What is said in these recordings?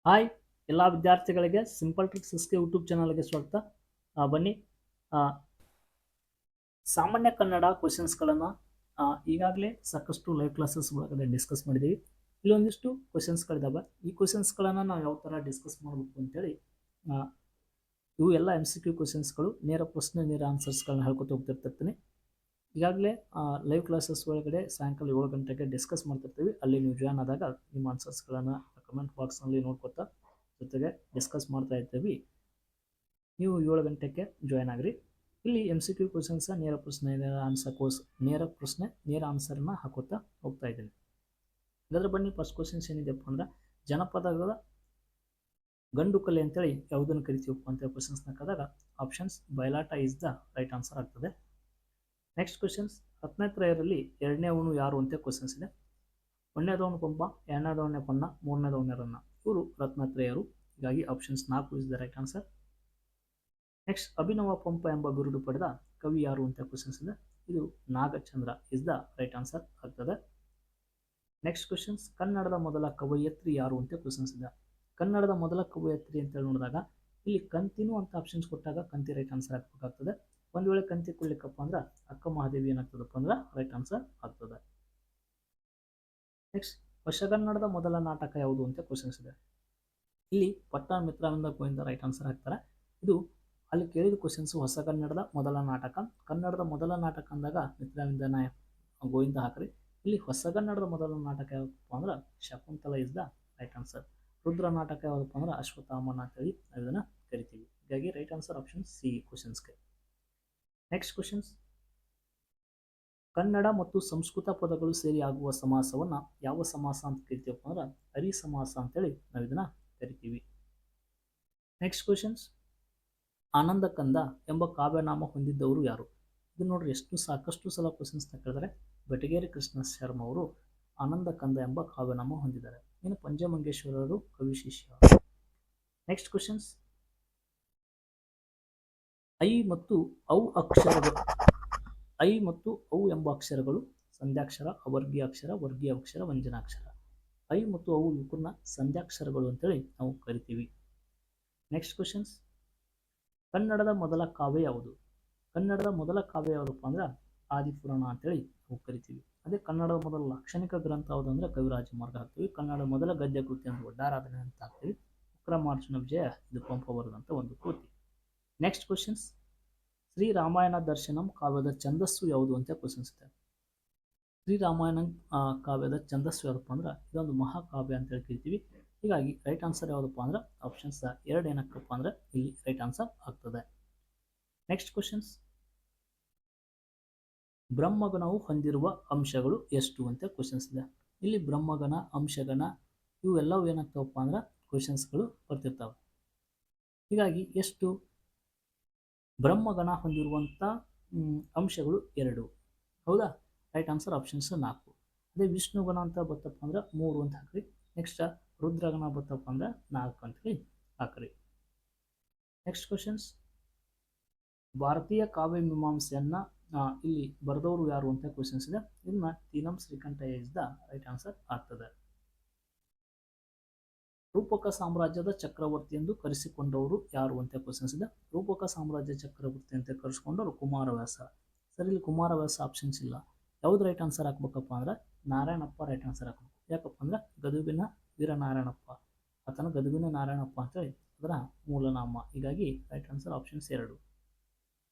Hi ಎಲ್ಲ ವಿದ್ಯಾರ್ಥಿಗಳಿಗೆ simple ಟ್ರಿಕ್ಸ್ಗೆ YouTube ಚಾನಲ್ಗೆ ಸ್ವಾಗತ. ಬನ್ನಿ, ಸಾಮಾನ್ಯ ಕನ್ನಡ ಕ್ವಶನ್ಸ್ಗಳನ್ನು ಈಗಾಗಲೇ ಸಾಕಷ್ಟು ಲೈವ್ ಕ್ಲಾಸಸ್ ಒಳಗಡೆ ಡಿಸ್ಕಸ್ ಮಾಡಿದ್ದೀವಿ. ಇಲ್ಲೊಂದಿಷ್ಟು ಕ್ವಶನ್ಸ್ಗಳಿದ್ದಾವೆ. ಈ ಕ್ವಶನ್ಸ್ಗಳನ್ನು ನಾವು ಯಾವ ಥರ ಡಿಸ್ಕಸ್ ಮಾಡಬೇಕು ಅಂತೇಳಿ ಇವು ಎಲ್ಲ MCQ ಕ್ವಶನ್ಸ್ಗಳು, ನೇರ ಪ್ರಶ್ನೆ ನೇರ ಆನ್ಸರ್ಸ್ಗಳನ್ನ ಹೇಳ್ಕೊತ ಹೋಗ್ತಿರ್ತೀನಿ. ಈಗಾಗಲೇ ಲೈವ್ ಕ್ಲಾಸಸ್ ಒಳಗಡೆ ಸಾಯಂಕಾಲ 7 ಗಂಟೆಗೆ ಡಿಸ್ಕಸ್ ಮಾಡ್ತಿರ್ತೀವಿ. ಅಲ್ಲಿ ನೀವು ಜಾಯ್ನ್ ಆದಾಗ ನಿಮ್ಮ ಆನ್ಸರ್ಸ್ಗಳನ್ನು ಕಮೆಂಟ್ ಬಾಕ್ಸ್ನಲ್ಲಿ ನೋಡ್ಕೊತಾ ಜೊತೆಗೆ ಡಿಸ್ಕಸ್ ಮಾಡ್ತಾ ಇರ್ತೀವಿ. ನೀವು 7 ಗಂಟೆಗೆ ಜಾಯ್ನ್ ಆಗ್ರಿ. ಇಲ್ಲಿ MCQ ಕ್ವಶನ್ಸ್ ನೇರ ಪ್ರಶ್ನೆ ನೇರ ಆನ್ಸರ್ನ ಹಾಕೋತಾ ಹೋಗ್ತಾ ಇದ್ದೀನಿ. ಹಾಗಾದ್ರೆ ಬನ್ನಿ, ಫಸ್ಟ್ ಕ್ವಶನ್ಸ್ ಏನಿದೆಪ್ಪ ಅಂದ್ರೆ, ಜನಪದಗಳ ಗಂಡು ಕಲೆ ಅಂತೇಳಿ ಯಾವುದನ್ನು ಕರಿತೀವಪ್ಪ ಅಂತ ಕ್ವಶನ್ಸ್ನ ಕರೆದಾಗ options Bayalata is the right answer ಆಗ್ತದೆ. ನೆಕ್ಸ್ಟ್ ಕ್ವಶನ್ಸ್, ರತ್ನಾತ್ರಯರಲ್ಲಿ ಎರಡನೇವನು ಯಾರು ಅಂತ ಕ್ವಶನ್ಸ್ ಇದೆ. ಒಂದನೇದವನು ಪಂಪ, ಎರಡನೇದವನೇ ಪೊನ್ನ, ಮೂರನೇದವನೇ ರನ್ನ. ಇವರು ರತ್ನಾತ್ರಯರು. ಹೀಗಾಗಿ options 4 is the right answer. Next, Abhinava Pampa ಎಂಬ ಬಿರುದು ಪಡೆದ ಕವಿ ಯಾರು ಅಂತ ಕ್ವಶನ್ಸ್ ಇದೆ. ಇದು Nagachandra is the right answer ಆಗ್ತದೆ. ನೆಕ್ಸ್ಟ್ ಕ್ವಶನ್ಸ್, ಕನ್ನಡದ ಮೊದಲ ಕವಯತ್ರಿ ಯಾರು ಅಂತ ಕ್ವಶನ್ಸ್ ಇದೆ. ಕನ್ನಡದ ಮೊದಲ ಕವಯತ್ರಿ ಅಂತ ನೋಡಿದಾಗ ಇಲ್ಲಿ ಕಂತಿನೂ ಅಂತ ಆಪ್ಷನ್ಸ್ ಕೊಟ್ಟಾಗ ಕಂತಿ ರೈಟ್ ಆನ್ಸರ್ ಆಗ್ಬೇಕಾಗ್ತದೆ. ಒಂದು ವೇಳೆ ಕಂತಿ ಕೊಡ್ಲಿಕ್ಕಪ್ಪ ಅಂದ್ರೆ ಅಕ್ಕ ಮಹಾದೇವಿ ಏನಾಗ್ತದಪ್ಪ ಅಂದ್ರೆ ರೈಟ್ ಆನ್ಸರ್ ಆಗ್ತದೆ. ನೆಕ್ಸ್ಟ್, ಹೊಸಗನ್ನಡದ ಮೊದಲ ನಾಟಕ ಯಾವುದು ಅಂತ ಕ್ವಶನ್ಸ್ ಇದೆ. ಇಲ್ಲಿ ಪಟ್ಟಣ ಮಿತ್ರಾನಂದ ಗೋವಿಂದ ರೈಟ್ ಆನ್ಸರ್ ಆಗ್ತಾರೆ. ಇದು ಅಲ್ಲಿ ಕೇಳಿದ ಕ್ವಶನ್ಸ್ ಹೊಸಗನ್ನಡದ ಮೊದಲ ನಾಟಕ. ಕನ್ನಡದ ಮೊದಲ ನಾಟಕ ಅಂದಾಗ ಮಿತ್ರಾನಂದ ಗೋವಿಂದ ಹಾಕ್ರಿ. ಇಲ್ಲಿ ಹೊಸಗನ್ನಡದ ಮೊದಲ ನಾಟಕ ಯಾವಪ್ಪ ಅಂದ್ರೆ Shakuntala is the right answer. ರುದ್ರ ನಾಟಕ ಯಾವುದಪ್ಪ ಅಂದ್ರೆ ಅಶ್ವತ್ಥಾಮನ ಅಂತೇಳಿ ನಾವು ಇದನ್ನ ಕರಿತೀವಿ. ಹೀಗಾಗಿ ರೈಟ್ ಆನ್ಸರ್ ಆಪ್ಷನ್ ಸಿ ಕ್ವಶನ್ಸ್ಗೆ. ನೆಕ್ಸ್ಟ್ ಕ್ವಶನ್ಸ್, ಕನ್ನಡ ಮತ್ತು ಸಂಸ್ಕೃತ ಪದಗಳು ಸೇರಿ ಆಗುವ ಸಮಾಸವನ್ನ ಯಾವ ಸಮಾಸ ಅಂತ ಕರಿತೀವಪ್ಪ ಅಂದ್ರೆ ಹರಿ ಸಮಾಸ ಅಂತೇಳಿ ನಾವು ಇದನ್ನ ಕರಿತೀವಿ. ನೆಕ್ಸ್ಟ್ ಕ್ವಶನ್ಸ್, ಆನಂದ ಕಂದ ಎಂಬ ಕಾವ್ಯನಾಮ ಹೊಂದಿದ್ದವರು ಯಾರು? ಇದು ನೋಡ್ರಿ, ಸಾಕಷ್ಟು ಸಲ ಕ್ವಶನ್ಸ್ನ ಕೇಳಿದರೆ ಬೆಟಗೇರಿ ಕೃಷ್ಣ ಶರ್ಮ ಅವರು ಆನಂದ ಕಂದ ಎಂಬ ಕಾವ್ಯನಾಮ ಹೊಂದಿದ್ದಾರೆ. ಇನ್ನು ಪಂಚಮಂಗೇಶ್ವರರು ಕವಿ ಶಿಷ್ಯ. ನೆಕ್ಸ್ಟ್ ಕ್ವಶನ್ಸ್, ಐ ಮತ್ತು ಔ ಎಂಬ ಅಕ್ಷರಗಳು ಸಂಧ್ಯಾಕ್ಷರ, ಅವರ್ಗೀಯ ಅಕ್ಷರ, ವರ್ಗೀಯ ಅಕ್ಷರ, ವಂಜನಾಕ್ಷರ. ಐ ಮತ್ತು ಔ ಇವನ್ನ ಸಂಧ್ಯಾಕ್ಷರಗಳು ಅಂತೇಳಿ ನಾವು ಕರಿತೀವಿ. ನೆಕ್ಸ್ಟ್ ಕ್ವಶನ್ಸ್, ಕನ್ನಡದ ಮೊದಲ ಕಾವ್ಯ ಯಾವುದು? ಕನ್ನಡದ ಮೊದಲ ಕಾವ್ಯ ಯಾವುದಪ್ಪ ಅಂದ್ರೆ ಆದಿಪುರಾಣ ಅಂತೇಳಿ ನಾವು ಕರಿತೀವಿ. ಅದೇ ಕನ್ನಡದ ಮೊದಲ ಲಾಕ್ಷಣಿಕ ಗ್ರಂಥ ಯಾವುದು ಅಂದ್ರೆ ಕವಿರಾಜ ಮಾರ್ಗ ಹಾಕ್ತೀವಿ. ಕನ್ನಡ ಮೊದಲ ಗದ್ಯ ಕೃತಿ ಅಂದ್ರೆ ಒಡ್ಡಾರಾಧನೆ ಅಂತ ಹಾಕ್ತೀವಿ. ವಿಕ್ರಮಾರ್ಜುನ ವಿಜಯ, ಇದು ಪಂಪ ಬರೆದಂತ ಒಂದು ಕೃತಿ. ನೆಕ್ಸ್ಟ್ ಕ್ವಶನ್ಸ್, ಶ್ರೀರಾಮಾಯಣ ದರ್ಶನಂ ಕಾವ್ಯದ ಛಂದಸ್ಸು ಯಾವುದು ಅಂತ ಕ್ವಶನ್ಸ್ ಇದೆ. ಶ್ರೀರಾಮಾಯಣ ಕಾವ್ಯದ ಛಂದಸ್ಸು ಯಾವುದಪ್ಪ ಅಂದ್ರೆ ಇದೊಂದು ಮಹಾಕಾವ್ಯ ಅಂತ ಹೇಳಿ ಕರಿತೀವಿ. ಹೀಗಾಗಿ ರೈಟ್ ಆನ್ಸರ್ ಯಾವುದಪ್ಪ ಅಂದ್ರೆ ಆಪ್ಷನ್ಸ್ 2 ಏನಕ್ಕಪ್ಪ ಅಂದ್ರೆ ಇಲ್ಲಿ ರೈಟ್ ಆನ್ಸರ್ ಆಗ್ತದೆ. ನೆಕ್ಸ್ಟ್ ಕ್ವಶನ್ಸ್, ಬ್ರಹ್ಮಗಣವು ಹೊಂದಿರುವ ಅಂಶಗಳು ಎಷ್ಟು ಅಂತ ಕ್ವಶನ್ಸ್ ಇದೆ. ಇಲ್ಲಿ ಬ್ರಹ್ಮಗಣ, ಅಂಶಗಣ ಇವೆಲ್ಲವೂ ಏನಾಗ್ತಾವಪ್ಪ ಅಂದ್ರೆ ಕ್ವಶನ್ಸ್ಗಳು ಬರ್ತಿರ್ತಾವೆ. ಹೀಗಾಗಿ ಎಷ್ಟು ಬ್ರಹ್ಮಗಣ ಹೊಂದಿರುವಂಥ ಅಂಶಗಳು 2. ಹೌದಾ? Right answer options 4. ಅದೇ ವಿಷ್ಣುಗಣ ಅಂತ ಬರ್ತಪ್ಪ ಅಂದ್ರೆ 3 ಅಂತ ಹಾಕ್ರಿ. ನೆಕ್ಸ್ಟ್ ರುದ್ರಗಣ ಬರ್ತಪ್ಪ ಅಂದ್ರೆ 4 ಅಂತ ಹೇಳಿ ಹಾಕ್ರಿ. ನೆಕ್ಸ್ಟ್ ಕ್ವಶನ್ಸ್, ಭಾರತೀಯ ಕಾವ್ಯ ಮೀಮಾಂಸೆಯನ್ನ ಇಲ್ಲಿ ಬರೆದವರು ಯಾರು ಅಂತ ಕ್ವಶನ್ಸ್ ಇದೆ. ಇದನ್ನ ತೀನಂ Srikantaiah is the right answer ಆಗ್ತದೆ. ರೂಪಕ ಸಾಮ್ರಾಜ್ಯದ ಚಕ್ರವರ್ತಿ ಎಂದು ಕರೆಸಿಕೊಂಡವರು ಯಾರು ಅಂತ ಕ್ವಶನ್ಸ್ ಇದೆ. ರೂಪಕ ಸಾಮ್ರಾಜ್ಯ ಚಕ್ರವರ್ತಿ ಅಂತ ಕರೆಸಿಕೊಂಡವರು ಕುಮಾರವ್ಯಾಸ. ಸರ್, ಇಲ್ಲಿ ಕುಮಾರವ್ಯಾಸ ಆಪ್ಷನ್ಸ್ ಇಲ್ಲ. ಯಾವ್ದು ರೈಟ್ ಆನ್ಸರ್ ಹಾಕ್ಬೇಕಪ್ಪ ಅಂದ್ರೆ ನಾರಾಯಣಪ್ಪ ರೈಟ್ ಆನ್ಸರ್ ಹಾಕ್ಬೇಕು. ಯಾಕಪ್ಪ ಅಂದ್ರೆ ಗದುಗಿನ ವೀರನಾರಾಯಣಪ್ಪ, ಆತನ ಗದುಗಿನ ನಾರಾಯಣಪ್ಪ ಅಂತೇಳಿ ಅದರ ಮೂಲನಾಮ. ಹೀಗಾಗಿ ರೈಟ್ ಆನ್ಸರ್ ಆಪ್ಷನ್ಸ್ 2.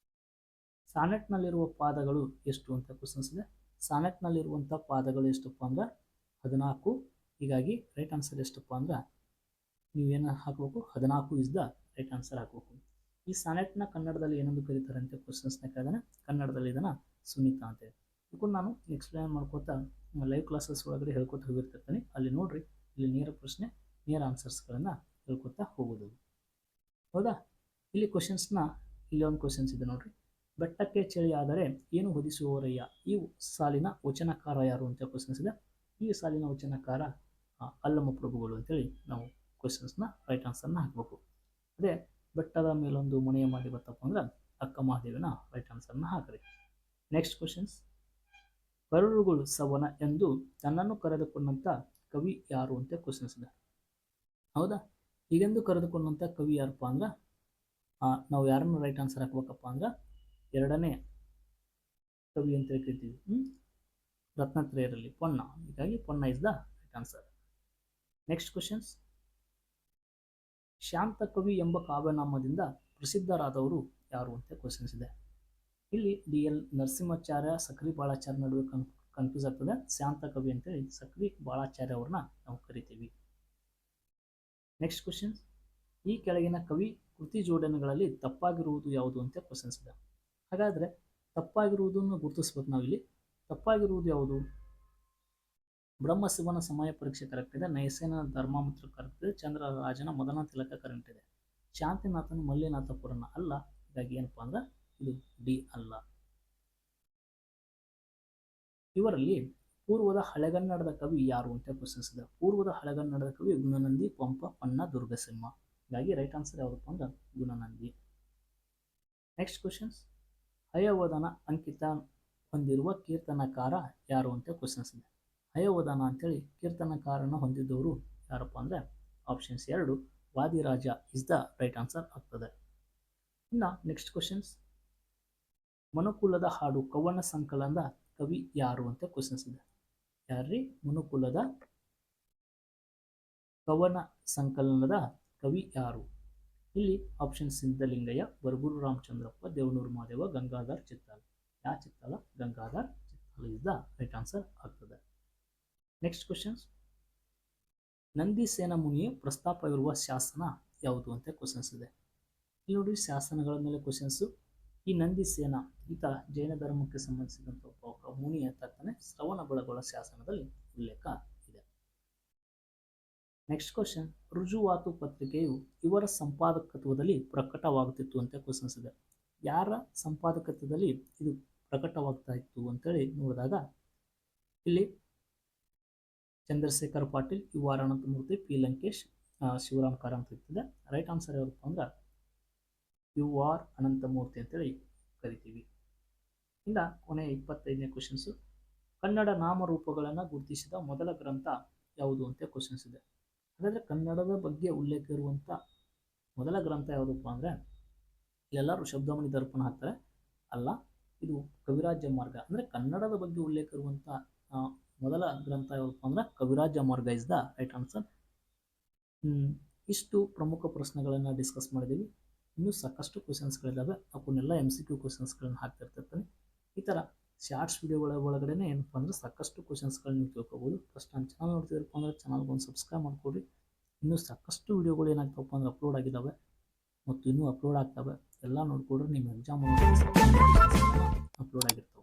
ಸಾನೆಟ್ನಲ್ಲಿರುವ ಪಾದಗಳು ಎಷ್ಟು ಅಂತ ಕ್ವಶನ್ಸ್ ಇದೆ. ಸಾನೆಟ್ನಲ್ಲಿರುವಂಥ ಪಾದಗಳು ಎಷ್ಟಪ್ಪ ಅಂದ್ರೆ 14. ಹೀಗಾಗಿ ರೈಟ್ ಆನ್ಸರ್ ಎಷ್ಟಪ್ಪ ಅಂದ್ರೆ ನೀವೇನು ಹಾಕಬೇಕು, 14 ಇಸ್ ದ ರೈಟ್ ಆನ್ಸರ್ ಹಾಕಬೇಕು. ಈ ಸಾನೆಟ್ನ ಕನ್ನಡದಲ್ಲಿ ಏನೆಂದು ಕರೀತಾರೆ ಅಂತ ಕ್ವಶನ್ಸ್ನ ಕೇಳಿದಾನೆ. ಕನ್ನಡದಲ್ಲಿ ಇದನ್ನು ಸುನೀತಾ ಅಂತ. ಇದನ್ನು ನಾನು ಎಕ್ಸ್ಪ್ಲೇನ್ ಮಾಡ್ಕೋತಾ ಲೈವ್ ಕ್ಲಾಸಸ್ ಒಳಗಡೆ ಹೇಳ್ಕೊತಾ ಹೋಗಿರ್ತಿರ್ತೀನಿ. ಅಲ್ಲಿ ನೋಡ್ರಿ, ಇಲ್ಲಿ ನೇರ ಪ್ರಶ್ನೆ ನೇರ ಆನ್ಸರ್ಸ್ಗಳನ್ನು ಹೇಳ್ಕೊತಾ ಹೋಗೋದು. ಹೌದಾ? ಇಲ್ಲಿ ಕ್ವಶನ್ಸ್ನ ಇಲ್ಲಿ ಒಂದು ಕ್ವಶನ್ಸ್ ಇದೆ ನೋಡ್ರಿ. ಬೆಟ್ಟಕ್ಕೆ ಚಳಿ ಆದರೆ ಏನು ಹೊದಿಸುವವರಯ್ಯ? ಈ ಸಾಲಿನ ವಚನಕಾರ ಯಾರು ಅಂತ ಕ್ವಶನ್ಸ್ ಇದೆ. ಈ ಸಾಲಿನ ವಚನಕಾರ ಅಲ್ಲಮ ಪ್ರಭುಗಳು ಅಂತೇಳಿ ನಾವು ಕ್ವಶನ್ಸ್ನ ರೈಟ್ ಆನ್ಸರ್ನ ಹಾಕಬೇಕು. ಅದೇ ಬೆಟ್ಟದ ಮೇಲೊಂದು ಮನೆಯ ಮಾಡಿ ಬರ್ತಪ್ಪ ಅಂದ್ರೆ ಅಕ್ಕ ಮಹಾದೇವಿನ ರೈಟ್ ಆನ್ಸರ್ನ ಹಾಕ್ರಿ. ನೆಕ್ಸ್ಟ್ ಕ್ವಶನ್ಸ್, ಕರುಳುಗಳು ಸವನ ಎಂದು ತನ್ನನ್ನು ಕರೆದುಕೊಂಡಂತ ಕವಿ ಯಾರು ಅಂತ ಕ್ವಶನ್ಸ್ ಇದೆ. ಹೌದಾ? ಹೀಗೆಂದು ಕರೆದುಕೊಂಡಂಥ ಕವಿ ಯಾರಪ್ಪ ಅಂದ್ರೆ ನಾವು ಯಾರನ್ನು ರೈಟ್ ಆನ್ಸರ್ ಹಾಕ್ಬೇಕಪ್ಪ ಅಂದ್ರೆ ಎರಡನೇ ಕವಿ ಅಂತ ಕರಿತೀವಿ ರತ್ನತ್ರಯರಲ್ಲಿ ಪೊನ್ನ. ಹೀಗಾಗಿ Ponna is the right answer. Next questions. Shanta Kavi ಎಂಬ ಕಾವ್ಯನಾಮದಿಂದ ಪ್ರಸಿದ್ಧರಾದವರು ಯಾರು ಅಂತ ಕ್ವಶನ್ಸ್ ಇದೆ. ಇಲ್ಲಿ DL ನರಸಿಂಹಾಚಾರ್ಯ ಸಕ್ರಿ ಬಾಳಾಚಾರ್ಯ ನಡುವೆ ಕನ್ಫ್ಯೂಸ್ ಆಗ್ತದೆ. ಶಾಂತ ಕವಿ ಅಂತೇಳಿ ಸಕ್ರಿ ಬಾಳಾಚಾರ್ಯ ಅವ್ರನ್ನ ನಾವು ಕರಿತೀವಿ. Next questions. ಈ ಕೆಳಗಿನ ಕವಿ ಕೃತಿ ಜೋಡಣೆಗಳಲ್ಲಿ ತಪ್ಪಾಗಿರುವುದು ಯಾವುದು ಅಂತ ಕ್ವಶನ್ಸ್ ಇದೆ. ಹಾಗಾದ್ರೆ ತಪ್ಪಾಗಿರುವುದನ್ನು ಗುರುತಿಸ್ಬೇಕು ನಾವಿಲ್ಲಿ. ತಪ್ಪಾಗಿರುವುದು ಯಾವುದು? ಬ್ರಹ್ಮಶಿವನ ಸಮಯ ಪರೀಕ್ಷೆ ಕರೆಕ್ಟ್ ಇದೆ. ನಯಸೇನ ಧರ್ಮಮಂತ್ರ ಕರೆಕ್ಟ್ ಇದೆ. ಚಂದ್ರರಾಜನ ಮದನ ತಿಲಕ ಕರೆಕ್ಟ್ ಇದೆ. ಶಾಂತಿನಾಥನ ಮಲ್ಲಿನಾಥ ಪುರಾಣ ಅಲ್ಲ. ಹೀಗಾಗಿ ಏನಪ್ಪಾ ಅಂದ್ರೆ ಇದು ಡಿ ಅಲ್ಲ. ಇವರಲ್ಲಿ ಪೂರ್ವದ ಹಳೆಗನ್ನಡದ ಕವಿ ಯಾರು ಅಂತ ಕ್ವಶನ್ಸ್ ಇದೆ. ಪೂರ್ವದ ಹಳೆಗನ್ನಡದ ಕವಿ ಗುಣನಂದಿ, ಪಂಪ, ಪನ್ನ, ದುರ್ಗಸಿಂಹ. ಹೀಗಾಗಿ ರೈಟ್ ಆನ್ಸರ್ ಯಾವುದಪ್ಪ ಅಂದ್ರೆ ಗುಣನಂದಿ. Next questions. ಹಯವದನ ಅಂಕಿತ ಹೊಂದಿರುವ ಕೀರ್ತನಕಾರ ಯಾರು ಅಂತ ಕ್ವಶನ್ಸ್ ಇದೆ. ಹಯವದನ ಅಂತೇಳಿ ಕೀರ್ತನಕಾರನ ಹೊಂದಿದ್ದವರು ಯಾರಪ್ಪ ಅಂದ್ರೆ options 2 Vadiraja is the right answer ಆಗ್ತದೆ. ಇನ್ನು ನೆಕ್ಸ್ಟ್ ಕ್ವಶನ್ಸ್. ಮನುಕುಲದ ಹಾಡು ಕವನ ಸಂಕಲನದ ಕವಿ ಯಾರು ಅಂತ ಕ್ವಶನ್ಸ್ ಇದೆ. ಯಾರ್ರಿ? ಮನುಕುಲದ ಕವನ ಸಂಕಲನದ ಕವಿ ಯಾರು? ಇಲ್ಲಿ ಆಪ್ಷನ್ ಸಿದ್ಧಲಿಂಗಯ್ಯ, ಬರಗೂರು ರಾಮಚಂದ್ರಪ್ಪ, ದೇವನೂರು ಮಹಾದೇವ, ಗಂಗಾಧರ್ ಚಿತ್ತಾಲ. ಯಾವ Chittala? Gangadhar Chittala is the right answer ಆಗ್ತದೆ. Next questions. ನಂದಿಸೇನ ಮುನಿಯ ಪ್ರಸ್ತಾಪವಿರುವ ಶಾಸನ ಯಾವುದು ಅಂತ ಕ್ವಶನ್ಸ್ ಇದೆ. ಇಲ್ಲಿ ನೋಡಿ ಶಾಸನಗಳ ಮೇಲೆ ಕ್ವಶನ್ಸ್. ಈ ನಂದಿಸೇನ ಈತ ಜೈನ ಧರ್ಮಕ್ಕೆ ಸಂಬಂಧಿಸಿದಂಥ ಒಬ್ಬ ಮುನಿ ಅಂತ ತಾನೆ ಶ್ರವಣ ಬೆಳಗೊಳ ಶಾಸನದಲ್ಲಿ ಉಲ್ಲೇಖ ಇದೆ. Next question. ರುಜುವಾತು ಪತ್ರಿಕೆಯು ಇವರ ಸಂಪಾದಕತ್ವದಲ್ಲಿ ಪ್ರಕಟವಾಗುತ್ತಿತ್ತು ಅಂತ ಕ್ವಶನ್ಸ್ ಇದೆ. ಯಾರ ಸಂಪಾದಕತ್ವದಲ್ಲಿ ಇದು ಪ್ರಕಟವಾಗ್ತಾ ಇತ್ತು ಅಂತೇಳಿ ನೋಡಿದಾಗ ಇಲ್ಲಿ Chandrashekhar Patil, U R Ananthamurthy, P Lankesh, Shivaram Karanth ಇರ್ತದೆ. ರೈಟ್ ಆನ್ಸರ್ ಯಾವಪ್ಪ ಅಂದ್ರೆ ಯು ಆರ್ ಅನಂತಮೂರ್ತಿ ಅಂತೇಳಿ ಕರಿತೀವಿ. ಇನ್ನು ಕೊನೆಯ 25ನೇ ಕ್ವಶನ್ಸು. ಕನ್ನಡ ನಾಮರೂಪಗಳನ್ನು ಗುರುತಿಸಿದ ಮೊದಲ ಗ್ರಂಥ ಯಾವುದು ಅಂತ ಕ್ವಶನ್ಸ್ ಇದೆ. ಹಾಗಾದರೆ ಕನ್ನಡದ ಬಗ್ಗೆ ಉಲ್ಲೇಖ ಇರುವಂಥ ಮೊದಲ ಗ್ರಂಥ ಯಾವುದಪ್ಪ ಅಂದರೆ ಇಲ್ಲೆಲ್ಲರೂ ಶಬ್ದಮಣಿ ದರ್ಪಣ ಹಾಕ್ತಾರೆ. ಅಲ್ಲ, ಇದು ಕವಿರಾಜ್ಯ ಮಾರ್ಗ. ಅಂದರೆ ಕನ್ನಡದ ಬಗ್ಗೆ ಉಲ್ಲೇಖ ಇರುವಂಥ ಮೊದಲ ಗ್ರಂಥ ಯಾವುದಪ್ಪ ಅಂದ್ರೆ ಕವಿರಾಜ್ಯ ಮಾರ್ಗ ಇಸ್ ದ ರೈಟ್ ಆನ್ಸರ್. ಇಷ್ಟು ಪ್ರಮುಖ ಪ್ರಶ್ನೆಗಳನ್ನು ಡಿಸ್ಕಸ್ ಮಾಡಿದ್ದೀವಿ. ಇನ್ನೂ ಸಾಕಷ್ಟು ಕ್ವಶನ್ಸ್ಗಳಿದ್ದಾವೆ. ಅವನ್ನೆಲ್ಲ MCQ ಕ್ವಶನ್ಸ್ಗಳನ್ನು ಹಾಕ್ತಿರ್ತಿರ್ತಾನೆ. ಈ ಥರ ಶಾರ್ಟ್ಸ್ ವಿಡಿಯೋಗಳ ಒಳಗಡೆ ಏನಪ್ಪ ಅಂದ್ರೆ ಸಾಕಷ್ಟು ಕ್ವಶನ್ಸ್ಗಳನ್ನ ನೀವು ತಿಳ್ಕೊಬೋದು. ಫಸ್ಟ್ ನನ್ನ ಚಾನಲ್ ನೋಡ್ತಿದ್ರಪ್ಪ ಅಂದ್ರೆ ಚಾನಲ್ಗೆ ಒಂದು ಸಬ್ಸ್ಕ್ರೈಬ್ ಮಾಡ್ಕೊಡ್ರಿ. ಇನ್ನೂ ಸಾಕಷ್ಟು ವಿಡಿಯೋಗಳು ಏನಾಗ್ತವಪ್ಪ ಅಂದ್ರೆ ಅಪ್ಲೋಡ್ ಆಗಿದ್ದಾವೆ ಮತ್ತು ಇನ್ನೂ ಅಪ್ಲೋಡ್ ಆಗ್ತವೆ. ಎಲ್ಲ ನೋಡ್ಕೊಡ್ರಿ. ನಿಮ್ಮ ಎಕ್ಸಾಮ್ ಅಪ್ಲೋಡ್ ಆಗಿರ್ತವೆ.